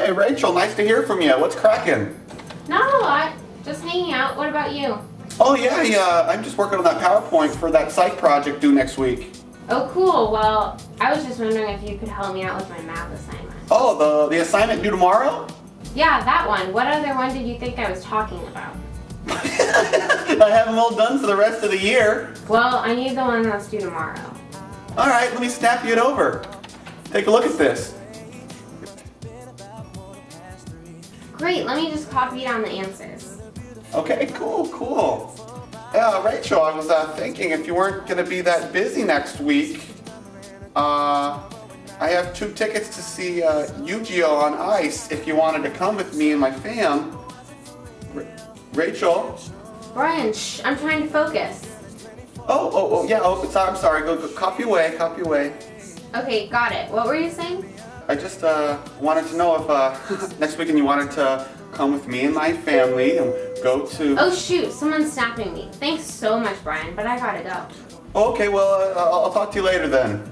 Hey, Rachel, nice to hear from you. What's cracking? Not a lot. Just hanging out. What about you? Oh, yeah, I'm just working on that PowerPoint for that psych project due next week. Oh, cool. Well, I was just wondering if you could help me out with my math assignment. Oh, the assignment due tomorrow? Yeah, that one. What other one did you think I was talking about? I have them all done for the rest of the year. Well, I need the one that's due tomorrow. All right, let me snap you it over. Take a look at this. Great, let me just copy down the answers. Okay, cool. Yeah, Rachel, I was thinking if you weren't going to be that busy next week, I have 2 tickets to see Yu-Gi-Oh! On Ice if you wanted to come with me and my fam. Rachel? Brian, shh, I'm trying to focus. Yeah, I'm sorry, go copy away. Okay, got it. What were you saying? I just wanted to know if next weekend you wanted to come with me and my family and go to... Oh shoot, someone's snapping me. Thanks so much, Brian, but I gotta go. Okay, well, I'll talk to you later then.